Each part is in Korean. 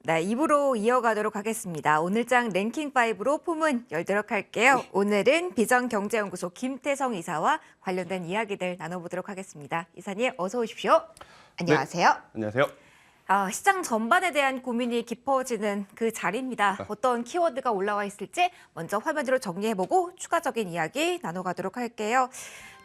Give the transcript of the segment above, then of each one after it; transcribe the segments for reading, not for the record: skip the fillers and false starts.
네, 2부로 이어가도록 하겠습니다. 오늘장 랭킹5로 포문 열도록 할게요. 오늘은 비전경제연구소 김태성 이사와 관련된 이야기들 나눠보도록 하겠습니다. 이사님 어서 오십시오. 안녕하세요. 네, 안녕하세요. 시장 전반에 대한 고민이 깊어지는 그 자리입니다. 어떤 키워드가 올라와 있을지 먼저 화면으로 정리해보고 추가적인 이야기 나눠가도록 할게요.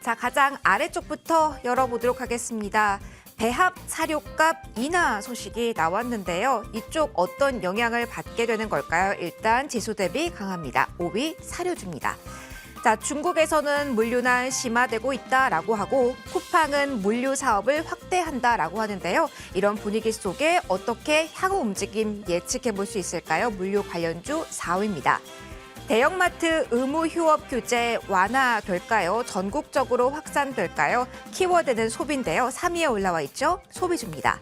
자, 가장 아래쪽부터 열어보도록 하겠습니다. 배합 사료값 인하 소식이 나왔는데요. 이쪽 어떤 영향을 받게 되는 걸까요? 일단 지수 대비 강합니다. 5위 사료주입니다. 자, 중국에서는 물류난 심화되고 있다라고 하고 쿠팡은 물류 사업을 확대한다라고 하는데요. 이런 분위기 속에 어떻게 향후 움직임 예측해 볼 수 있을까요? 물류 관련주 4위입니다. 대형마트 의무 휴업 규제 완화될까요? 전국적으로 확산될까요? 키워드는 소비인데요. 3위에 올라와 있죠. 소비주입니다.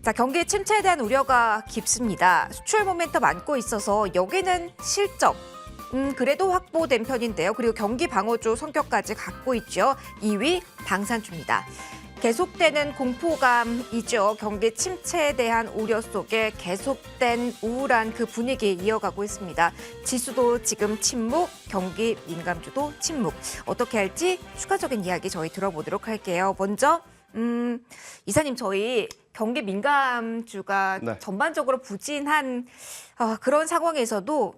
자, 경기 침체에 대한 우려가 깊습니다. 수출 모멘텀 안고 있어서 여기는 실적 그래도 확보된 편인데요. 그리고 경기 방어주 성격까지 갖고 있죠. 2위 방산주입니다. 계속되는 공포감이죠. 경기 침체에 대한 우려 속에 계속된 우울한 그 분위기 이어가고 있습니다. 지수도 지금 침묵, 경기 민감주도 침묵. 어떻게 할지 추가적인 이야기 저희 들어보도록 할게요. 먼저 이사님, 저희 경기 민감주가 전반적으로 부진한 그런 상황에서도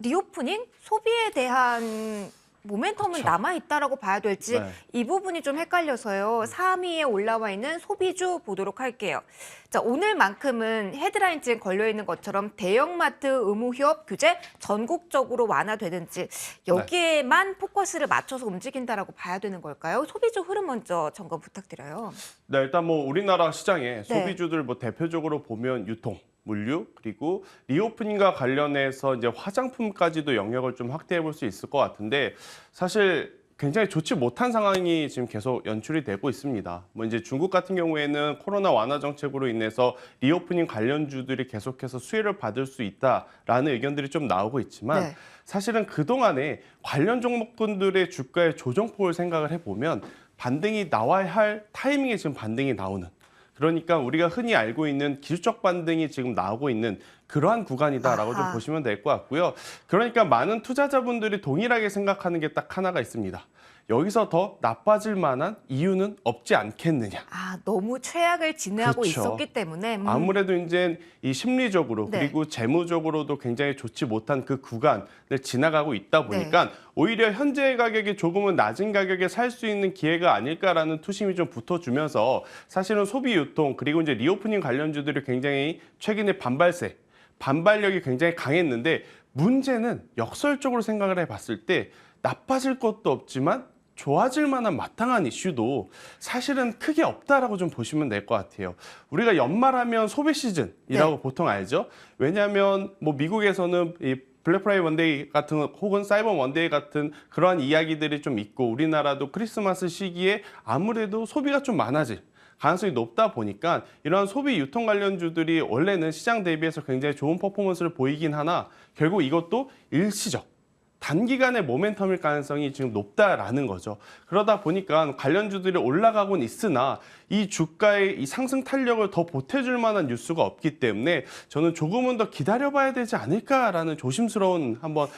리오프닝 소비에 대한 모멘텀은 남아있다라고 봐야 될지 이 부분이 좀 헷갈려서요. 3위에 올라와 있는 소비주 보도록 할게요. 자, 오늘만큼은 헤드라인 쯤 걸려있는 것처럼 대형마트 의무 휴업 규제 전국적으로 완화되는지 여기에만 포커스를 맞춰서 움직인다라고 봐야 되는 걸까요? 소비주 흐름 먼저 점검 부탁드려요. 네, 일단 우리나라 시장에 소비주들 대표적으로 보면 유통, 물류, 그리고 리오프닝과 관련해서 이제 화장품까지도 영역을 좀 확대해 볼 수 있을 것 같은데, 사실 굉장히 좋지 못한 상황이 지금 계속 연출이 되고 있습니다. 이제 중국 같은 경우에는 코로나 완화 정책으로 인해서 리오프닝 관련주들이 계속해서 수혜를 받을 수 있다라는 의견들이 좀 나오고 있지만 사실은 그동안에 관련 종목군들의 주가의 조정폭을 생각을 해보면 반등이 나와야 할 타이밍에 지금 반등이 나오는, 그러니까 우리가 흔히 알고 있는 기술적 반등이 지금 나오고 있는 그러한 구간이다라고 좀 보시면 될 것 같고요. 그러니까 많은 투자자분들이 동일하게 생각하는 게 딱 하나가 있습니다. 여기서 더 나빠질 만한 이유는 없지 않겠느냐. 너무 최악을 진행하고 있었기 때문에. 아무래도 이제 이 심리적으로 그리고 재무적으로도 굉장히 좋지 못한 그 구간을 지나가고 있다 보니까 오히려 현재 가격이 조금은 낮은 가격에 살 수 있는 기회가 아닐까라는 투심이 좀 붙어주면서 사실은 소비 유통 그리고 이제 리오프닝 관련주들이 굉장히 최근에 반발력이 굉장히 강했는데, 문제는 역설적으로 생각을 해봤을 때 나빠질 것도 없지만 좋아질 만한 마땅한 이슈도 사실은 크게 없다라고 좀 보시면 될 것 같아요. 우리가 연말하면 소비 시즌이라고 보통 알죠. 왜냐하면 미국에서는 이 블랙 프라이데이 원데이 같은 혹은 사이버 원데이 같은 그러한 이야기들이 좀 있고, 우리나라도 크리스마스 시기에 아무래도 소비가 좀 많아질 가능성이 높다 보니까 이러한 소비 유통 관련주들이 원래는 시장 대비해서 굉장히 좋은 퍼포먼스를 보이긴 하나 결국 이것도 일시적, 단기간의 모멘텀일 가능성이 지금 높다라는 거죠. 그러다 보니까 관련주들이 올라가곤 있으나 이 주가의 이 상승 탄력을 더 보태줄 만한 뉴스가 없기 때문에 저는 조금은 더 기다려봐야 되지 않을까라는 조심스러운 한번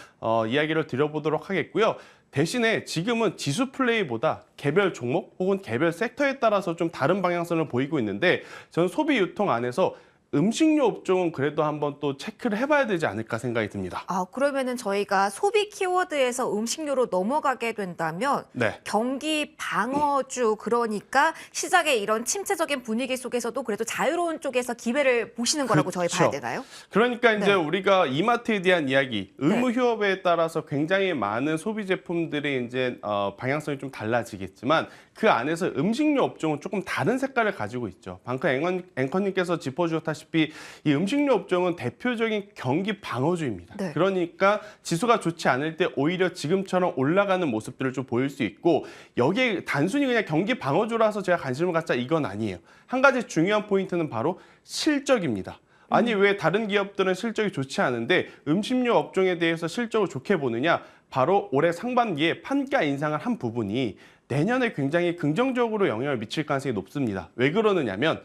이야기를 드려보도록 하겠고요. 대신에 지금은 지수 플레이보다 개별 종목 혹은 개별 섹터에 따라서 좀 다른 방향성을 보이고 있는데, 저는 소비 유통 안에서 음식료 업종은 그래도 한번 또 체크를 해봐야 되지 않을까 생각이 듭니다. 그러면은 저희가 소비 키워드에서 음식료로 넘어가게 된다면 경기 방어주, 그러니까 시장의 이런 침체적인 분위기 속에서도 그래도 자유로운 쪽에서 기회를 보시는 거라고 저희 봐야 되나요? 그러니까 이제 우리가 이마트에 대한 이야기, 의무 휴업에 따라서 굉장히 많은 소비 제품들의 이제 방향성이 좀 달라지겠지만 그 안에서 음식료 업종은 조금 다른 색깔을 가지고 있죠. 방금 앵커님께서 짚어주셨다시피 이 음식료 업종은 대표적인 경기 방어주입니다. 그러니까 지수가 좋지 않을 때 오히려 지금처럼 올라가는 모습들을 좀 보일 수 있고, 여기에 단순히 그냥 경기 방어주라서 제가 관심을 갖자 이건 아니에요. 한 가지 중요한 포인트는 바로 실적입니다. 아니 왜 다른 기업들은 실적이 좋지 않은데 음식료 업종에 대해서 실적을 좋게 보느냐? 바로 올해 상반기에 판가 인상을 한 부분이 내년에 굉장히 긍정적으로 영향을 미칠 가능성이 높습니다. 왜 그러느냐면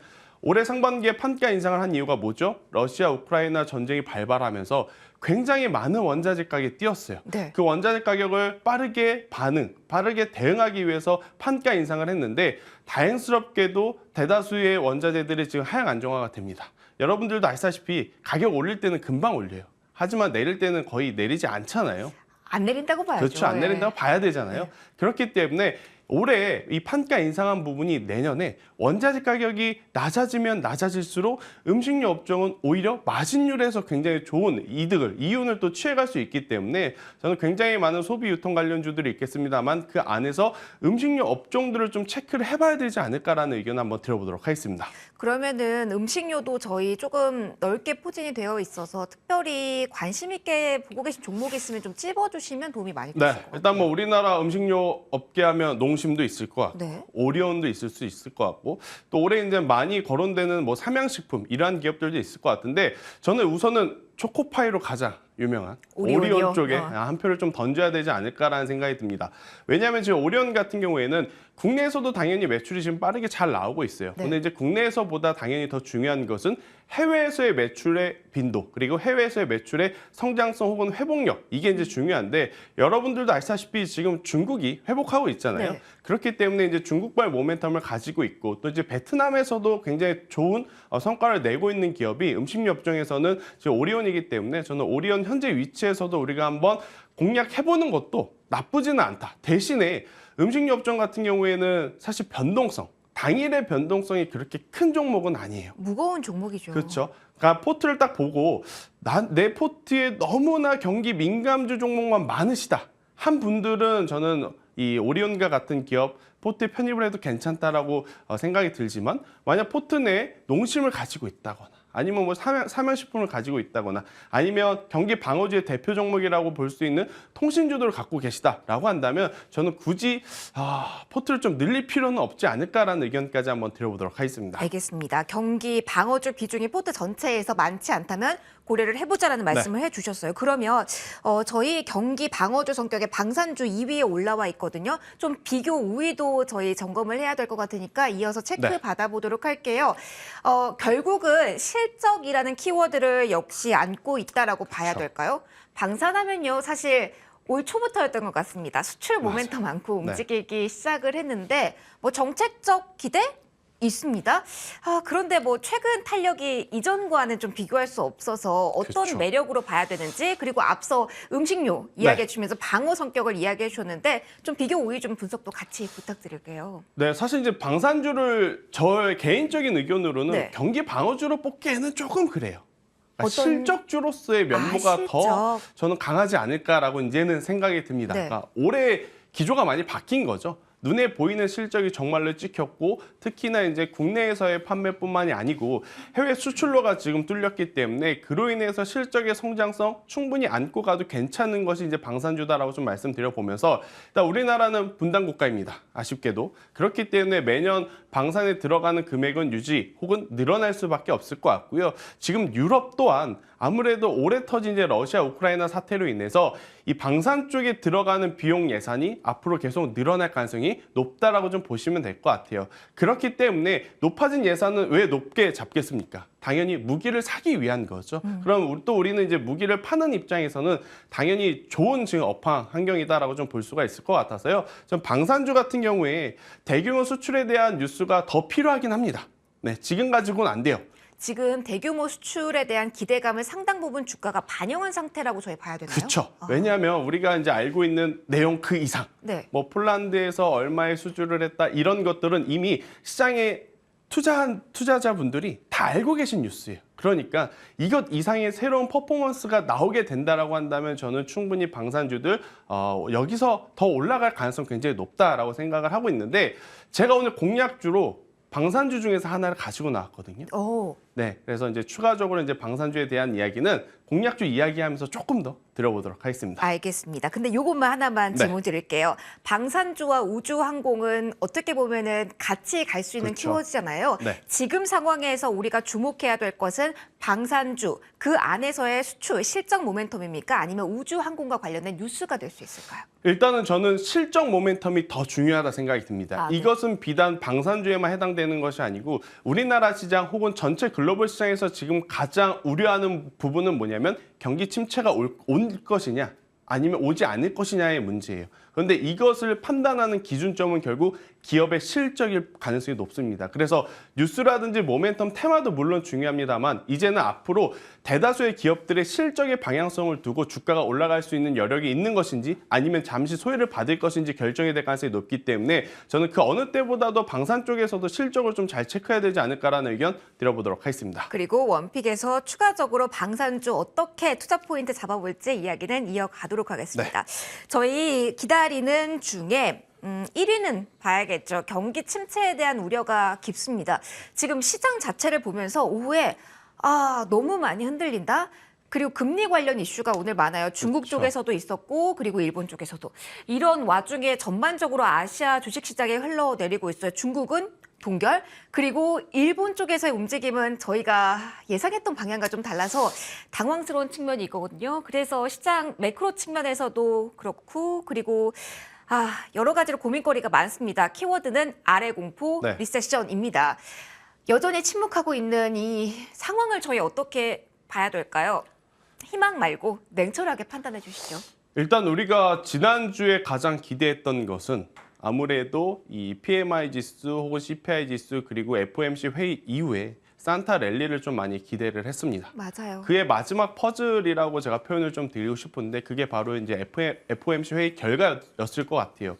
올해 상반기에 판가 인상을 한 이유가 뭐죠? 러시아 우크라이나 전쟁이 발발하면서 굉장히 많은 원자재 가격이 뛰었어요. 네. 그 원자재 가격을 빠르게 대응하기 위해서 판가 인상을 했는데 다행스럽게도 대다수의 원자재들이 지금 하향 안정화가 됩니다. 여러분들도 아시다시피 가격 올릴 때는 금방 올려요. 하지만 내릴 때는 거의 내리지 않잖아요. 안 내린다고 봐야죠. 그렇죠. 안 내린다고 봐야 되잖아요. 네. 그렇기 때문에 올해 이 판가 인상한 부분이 내년에 원자재 가격이 낮아지면 낮아질수록 음식료 업종은 오히려 마진율에서 굉장히 좋은 이윤을 또 취해갈 수 있기 때문에 저는 굉장히 많은 소비 유통 관련주들이 있겠습니다만 그 안에서 음식료 업종들을 좀 체크를 해봐야 되지 않을까라는 의견을 한번 들어보도록 하겠습니다. 그러면은 음식료도 저희 조금 넓게 포진이 되어 있어서 특별히 관심 있게 보고 계신 종목이 있으면 좀 찝어주시면 도움이 많이 되실 것 같아요. 일단 뭐 우리나라 음식료 업계 하면 농심도 있을 것 같고 네. 오리온도 있을 수 있을 것 같고 또 올해 이제 많이 거론되는 뭐 삼양식품 이러한 기업들도 있을 것 같은데 저는 우선은 초코파이로 가장 유명한 오리온이요? 오리온 쪽에 한 표를 좀 던져야 되지 않을까라는 생각이 듭니다. 왜냐하면 지금 오리온 같은 경우에는 국내에서도 당연히 매출이 지금 빠르게 잘 나오고 있어요. 네. 근데 이제 국내에서보다 당연히 더 중요한 것은 해외에서의 매출의 빈도 그리고 해외에서의 매출의 성장성 혹은 회복력 이게 이제 중요한데 여러분들도 아시다시피 지금 중국이 회복하고 있잖아요. 네. 그렇기 때문에 이제 중국발 모멘텀을 가지고 있고 또 이제 베트남에서도 굉장히 좋은 성과를 내고 있는 기업이 음식료 업종에서는 지금 오리온이기 때문에 저는 오리온 현재 위치에서도 우리가 한번 공략해보는 것도 나쁘지는 않다. 대신에 음식료 업종 같은 경우에는 사실 당일의 변동성이 그렇게 큰 종목은 아니에요. 무거운 종목이죠. 그렇죠. 그러니까 포트를 딱 보고 내 포트에 너무나 경기 민감주 종목만 많으시다. 한 분들은 저는 이 오리온과 같은 기업 포트에 편입을 해도 괜찮다라고 생각이 들지만 만약 포트 내에 농심을 가지고 있다거나 아니면 뭐 삼양식품을 가지고 있다거나 아니면 경기 방어주의 대표 종목이라고 볼 수 있는 통신주들을 갖고 계시다라고 한다면 저는 굳이 포트를 좀 늘릴 필요는 없지 않을까라는 의견까지 한번 드려보도록 하겠습니다. 알겠습니다. 경기 방어주 비중이 포트 전체에서 많지 않다면 고려를 해보자라는 말씀을 해주셨어요. 그러면 저희 경기 방어주 성격의 방산주 2위에 올라와 있거든요. 좀 비교 우위도 저희 점검을 해야 될 것 같으니까 이어서 체크 받아보도록 할게요. 결국은 실적이라는 키워드를 역시 안고 있다라고 봐야 될까요? 방산하면요, 사실 올 초부터였던 것 같습니다. 수출 모멘텀 많고 움직이기 시작을 했는데 뭐 정책적 기대? 있습니다. 그런데 뭐 최근 탄력이 이전과는 좀 비교할 수 없어서 어떤 매력으로 봐야 되는지 그리고 앞서 음식료 이야기해 주면서 방어 성격을 이야기해 주셨는데 좀 비교 우위 좀 분석도 같이 부탁드릴게요. 네, 사실 이제 방산주를 저의 개인적인 의견으로는 경기 방어주로 뽑기에는 조금 그래요. 실적주로서의 면모가 더 저는 강하지 않을까라고 이제는 생각이 듭니다. 그러니까 올해 기조가 많이 바뀐 거죠. 눈에 보이는 실적이 정말로 찍혔고 특히나 이제 국내에서의 판매뿐만이 아니고 해외 수출로가 지금 뚫렸기 때문에 그로 인해서 실적의 성장성 충분히 안고 가도 괜찮은 것이 이제 방산주다라고 좀 말씀드려 보면서 일단 우리나라는 분단 국가입니다. 아쉽게도 그렇기 때문에 매년 방산에 들어가는 금액은 유지 혹은 늘어날 수밖에 없을 것 같고요. 지금 유럽 또한 아무래도 올해 터진 이제 러시아 우크라이나 사태로 인해서 이 방산 쪽에 들어가는 비용 예산이 앞으로 계속 늘어날 가능성이 높다라고 좀 보시면 될 것 같아요. 그렇기 때문에 높아진 예산은 왜 높게 잡겠습니까? 당연히 무기를 사기 위한 거죠. 그럼 또 우리는 이제 무기를 파는 입장에서는 당연히 좋은 지금 업황 환경이다라고 좀 볼 수가 있을 것 같아서요. 전 방산주 같은 경우에 대규모 수출에 대한 뉴스가 더 필요하긴 합니다. 네, 지금 가지고는 안 돼요. 지금 대규모 수출에 대한 기대감을 상당 부분 주가가 반영한 상태라고 저희 봐야 되나요? 그렇죠. 왜냐하면 우리가 이제 알고 있는 내용 그 이상, 뭐 폴란드에서 얼마의 수주를 했다 이런 것들은 이미 시장에 투자한 투자자분들이 다 알고 계신 뉴스예요. 그러니까 이것 이상의 새로운 퍼포먼스가 나오게 된다라고 한다면 저는 충분히 방산주들 여기서 더 올라갈 가능성이 굉장히 높다라고 생각을 하고 있는데 제가 오늘 공략주로 방산주 중에서 하나를 가지고 나왔거든요. 네, 그래서 이제 추가적으로 이제 방산주에 대한 이야기는 공약주 이야기하면서 조금 더 드려보도록 하겠습니다. 알겠습니다. 근데 요것만 하나만 네. 질문 드릴게요. 방산주와 우주항공은 어떻게 보면은 같이 갈 수 있는 그렇죠. 키워드잖아요. 네. 지금 상황에서 우리가 주목해야 될 것은 방산주, 그 안에서의 수출, 실적 모멘텀입니까? 아니면 우주항공과 관련된 뉴스가 될 수 있을까요? 일단은 저는 실적 모멘텀이 더 중요하다 생각이 듭니다. 네. 이것은 비단 방산주에만 해당되는 것이 아니고 우리나라 시장 혹은 전체 글로벌 시장에서 지금 가장 우려하는 부분은 뭐냐면 경기 침체가 올 것이냐 아니면 오지 않을 것이냐의 문제예요. 그런데 이것을 판단하는 기준점은 결국 기업의 실적일 가능성이 높습니다. 그래서 뉴스라든지 모멘텀 테마도 물론 중요합니다만 이제는 앞으로 대다수의 기업들의 실적의 방향성을 두고 주가가 올라갈 수 있는 여력이 있는 것인지 아니면 잠시 소외를 받을 것인지 결정이 될 가능성이 높기 때문에 저는 그 어느 때보다도 방산 쪽에서도 실적을 좀 잘 체크해야 되지 않을까라는 의견 드려보도록 하겠습니다. 그리고 원픽에서 추가적으로 방산주 어떻게 투자 포인트 잡아볼지 이야기는 이어가도록 하겠습니다. 저희 기다리는 중에 1위는 봐야겠죠. 경기 침체에 대한 우려가 깊습니다. 지금 시장 자체를 보면서 오후에 너무 많이 흔들린다. 그리고 금리 관련 이슈가 오늘 많아요. 중국 그렇죠. 쪽에서도 있었고 그리고 일본 쪽에서도. 이런 와중에 전반적으로 아시아 주식시장에 흘러내리고 있어요. 중국은 동결, 그리고 일본 쪽에서의 움직임은 저희가 예상했던 방향과 좀 달라서 당황스러운 측면이 있거든요. 그래서 시장 매크로 측면에서도 그렇고 그리고 여러 가지로 고민거리가 많습니다. 키워드는 아래 공포, 네. 리세션입니다. 여전히 침묵하고 있는 이 상황을 저희 어떻게 봐야 될까요? 희망 말고 냉철하게 판단해 주시죠. 일단 우리가 지난주에 가장 기대했던 것은 아무래도 이 PMI 지수 혹은 CPI 지수 그리고 FOMC 회의 이후에 산타 랠리를 좀 많이 기대를 했습니다. 맞아요. 그의 마지막 퍼즐이라고 제가 표현을 좀 드리고 싶은데 그게 바로 이제 FOMC 회의 결과였을 것 같아요.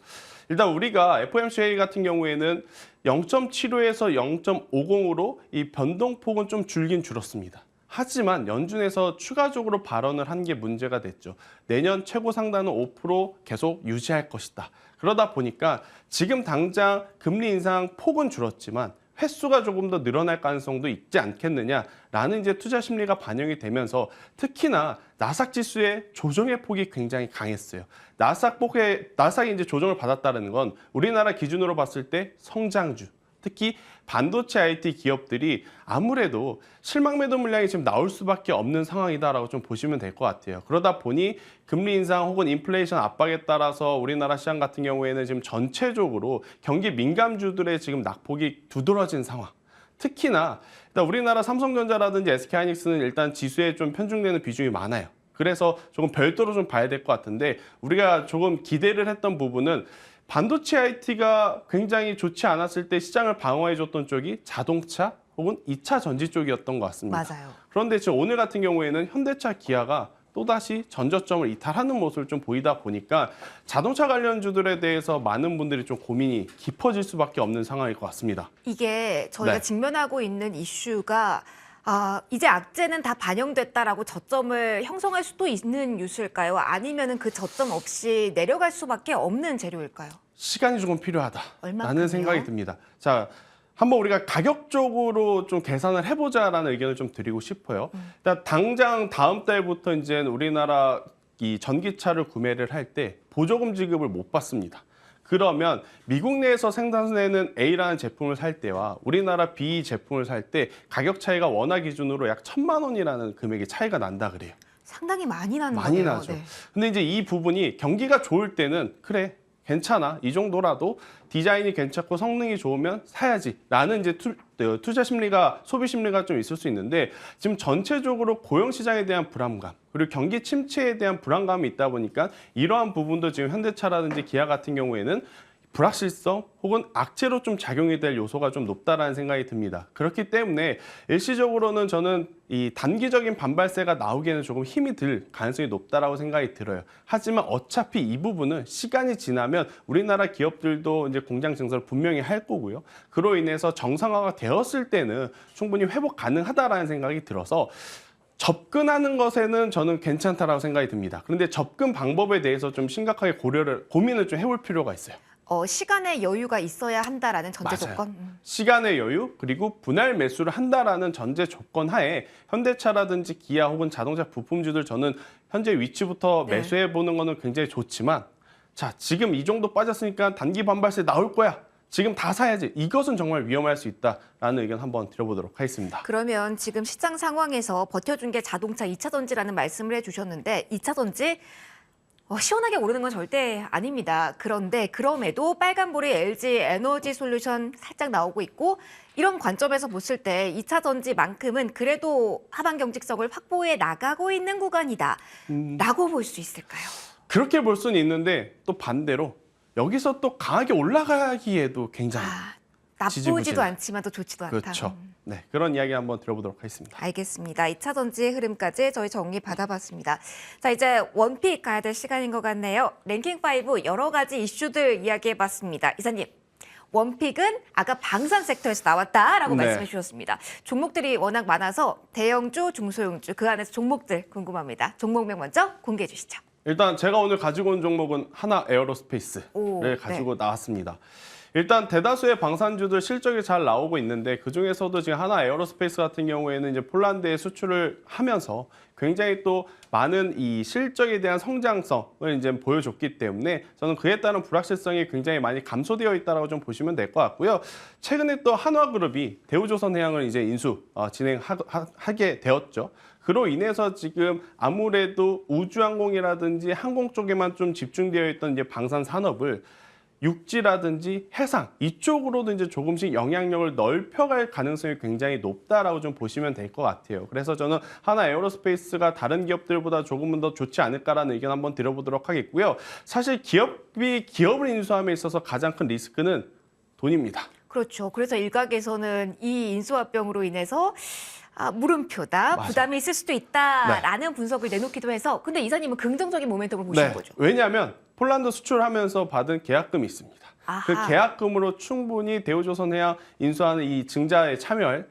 일단 우리가 FOMC 회의 같은 경우에는 0.75에서 0.50으로 이 변동폭은 좀 줄긴 줄었습니다. 하지만 연준에서 추가적으로 발언을 한 게 문제가 됐죠. 내년 최고 상단은 5% 계속 유지할 것이다. 그러다 보니까 지금 당장 금리 인상 폭은 줄었지만 횟수가 조금 더 늘어날 가능성도 있지 않겠느냐라는 이제 투자 심리가 반영이 되면서 특히나 나스닥 지수의 조정의 폭이 굉장히 강했어요. 나스닥이 이제 조정을 받았다는 건 우리나라 기준으로 봤을 때 성장주, 특히 반도체 IT 기업들이 아무래도 실망 매도 물량이 지금 나올 수밖에 없는 상황이다라고 좀 보시면 될 것 같아요. 그러다 보니 금리 인상 혹은 인플레이션 압박에 따라서 우리나라 시장 같은 경우에는 지금 전체적으로 경기 민감주들의 지금 낙폭이 두드러진 상황. 특히나 일단 우리나라 삼성전자라든지 SK하이닉스는 일단 지수에 좀 편중되는 비중이 많아요. 그래서 조금 별도로 좀 봐야 될 것 같은데 우리가 조금 기대를 했던 부분은 반도체 IT가 굉장히 좋지 않았을 때 시장을 방어해줬던 쪽이 자동차 혹은 2차 전지 쪽이었던 것 같습니다. 맞아요. 그런데 지금 오늘 같은 경우에는 현대차, 기아가 또다시 전저점을 이탈하는 모습을 좀 보이다 보니까 자동차 관련주들에 대해서 많은 분들이 좀 고민이 깊어질 수밖에 없는 상황일 것 같습니다. 이게 저희가 네. 직면하고 있는 이슈가 이제 악재는 다 반영됐다라고 저점을 형성할 수도 있는 뉴스일까요? 아니면은 그 저점 없이 내려갈 수밖에 없는 재료일까요? 시간이 조금 필요하다라는 얼마큼요? 생각이 듭니다. 자, 한번 우리가 가격적으로 좀 계산을 해보자라는 의견을 좀 드리고 싶어요. 일단 당장 다음 달부터 이제 우리나라 이 전기차를 구매를 할 때 보조금 지급을 못 받습니다. 그러면 미국 내에서 생산되는 A라는 제품을 살 때와 우리나라 B 제품을 살 때 가격 차이가 원화 기준으로 약 1,000만 원이라는 금액의 차이가 난다 그래요. 상당히 많이 나는 많이 거네요. 나죠. 네. 근데 이제 이 부분이 경기가 좋을 때는 그래 괜찮아 이 정도라도 디자인이 괜찮고 성능이 좋으면 사야지라는 이제 투자 심리가 소비 심리가 좀 있을 수 있는데 지금 전체적으로 고용 시장에 대한 불안감 그리고 경기 침체에 대한 불안감이 있다 보니까 이러한 부분도 지금 현대차라든지 기아 같은 경우에는 불확실성 혹은 악재로 좀 작용이 될 요소가 좀 높다라는 생각이 듭니다. 그렇기 때문에 일시적으로는 저는 이 단기적인 반발세가 나오기에는 조금 힘이 들 가능성이 높다라고 생각이 들어요. 하지만 어차피 이 부분은 시간이 지나면 우리나라 기업들도 이제 공장 증설을 분명히 할 거고요. 그로 인해서 정상화가 되었을 때는 충분히 회복 가능하다라는 생각이 들어서 접근하는 것에는 저는 괜찮다라고 생각이 듭니다. 그런데 접근 방법에 대해서 좀 심각하게 고민을 좀 해볼 필요가 있어요. 시간의 여유가 있어야 한다라는 전제 맞아요. 조건. 시간의 여유 그리고 분할 매수를 한다라는 전제 조건 하에 현대차라든지 기아 혹은 자동차 부품주들 저는 현재 위치부터 네. 매수해 보는 거는 굉장히 좋지만 자 지금 이 정도 빠졌으니까 단기 반발세 나올 거야. 지금 다 사야지. 이것은 정말 위험할 수 있다라는 의견 한번 드려보도록 하겠습니다. 그러면 지금 시장 상황에서 버텨준 게 자동차 2차 전지라는 말씀을 해주셨는데 2차 전지 시원하게 오르는 건 절대 아닙니다. 그런데 그럼에도 빨간불이 LG 에너지 솔루션 살짝 나오고 있고 이런 관점에서 봤을 때 2차 전지만큼은 그래도 하반 경직성을 확보해 나가고 있는 구간이다라고 볼 수 있을까요? 그렇게 볼 수는 있는데 또 반대로 여기서 또 강하게 올라가기에도 굉장히 나쁘지도 지지부진해. 않지만 또 좋지도 않다. 그렇죠. 네, 그런 이야기 한번 들어보도록 하겠습니다. 알겠습니다. 2차 전지의 흐름까지 저희 정리 받아봤습니다. 자, 이제 원픽 가야 될 시간인 것 같네요. 랭킹5 여러 가지 이슈들 이야기해봤습니다. 이사님, 원픽은 아까 방산 섹터에서 나왔다라고 네. 말씀해 주셨습니다. 종목들이 워낙 많아서 대형주, 중소형주 그 안에서 종목들 궁금합니다. 종목명 먼저 공개해 주시죠. 일단 제가 오늘 가지고 온 종목은 하나 에어로스페이스를 오, 가지고 나왔습니다. 일단 대다수의 방산주들 실적이 잘 나오고 있는데 그중에서도 지금 하나 에어로스페이스 같은 경우에는 이제 폴란드에 수출을 하면서 굉장히 또 많은 이 실적에 대한 성장성을 이제 보여줬기 때문에 저는 그에 따른 불확실성이 굉장히 많이 감소되어 있다라고 좀 보시면 될 것 같고요. 최근에 또 한화그룹이 대우조선해양을 이제 인수 진행하게 되었죠. 그로 인해서 지금 아무래도 우주항공이라든지 항공 쪽에만 좀 집중되어 있던 이제 방산 산업을 육지라든지 해상 이쪽으로도 이제 조금씩 영향력을 넓혀갈 가능성이 굉장히 높다라고 좀 보시면 될 것 같아요. 그래서 저는 하나 에어로스페이스가 다른 기업들보다 조금은 더 좋지 않을까라는 의견 한번 드려보도록 하겠고요. 사실 기업이 기업을 인수함에 있어서 가장 큰 리스크는 돈입니다. 그렇죠. 그래서 일각에서는 이 인수합병으로 인해서 물음표다, 맞아요. 부담이 있을 수도 있다라는 분석을 내놓기도 해서 근데 이사님은 긍정적인 모멘텀을 보시는 거죠. 왜냐하면 폴란드 수출하면서 받은 계약금이 있습니다. 아하. 그 계약금으로 충분히 대우조선해양 인수하는 이 증자에 참여할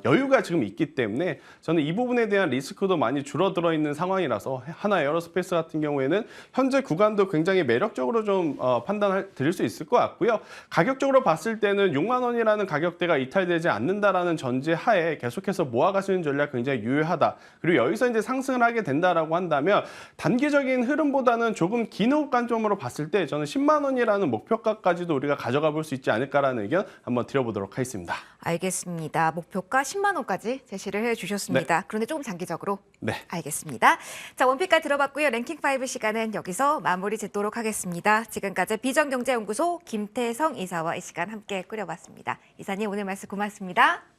여유가 지금 있기 때문에 저는 이 부분에 대한 리스크도 많이 줄어들어 있는 상황이라서 하나 에어로스페이스 같은 경우에는 현재 구간도 굉장히 매력적으로 좀 판단을 드릴 수 있을 것 같고요. 가격적으로 봤을 때는 6만 원이라는 가격대가 이탈되지 않는다라는 전제 하에 계속해서 모아가시는 전략 굉장히 유효하다. 그리고 여기서 이제 상승을 하게 된다라고 한다면 단기적인 흐름보다는 조금 긴 호흡 관점으로 봤을 때 저는 10만 원이라는 목표가까지도 우리가 가져가 볼 수 있지 않을까라는 의견 한번 드려보도록 하겠습니다. 알겠습니다. 목표가 10만 원까지 제시를 해주셨습니다. 그런데 조금 장기적으로? 네. 알겠습니다. 자, 원픽까지 들어봤고요. 랭킹5 시간은 여기서 마무리 짓도록 하겠습니다. 지금까지 비전경제연구소 김태성 이사와 이 시간 함께 꾸려봤습니다. 이사님 오늘 말씀 고맙습니다.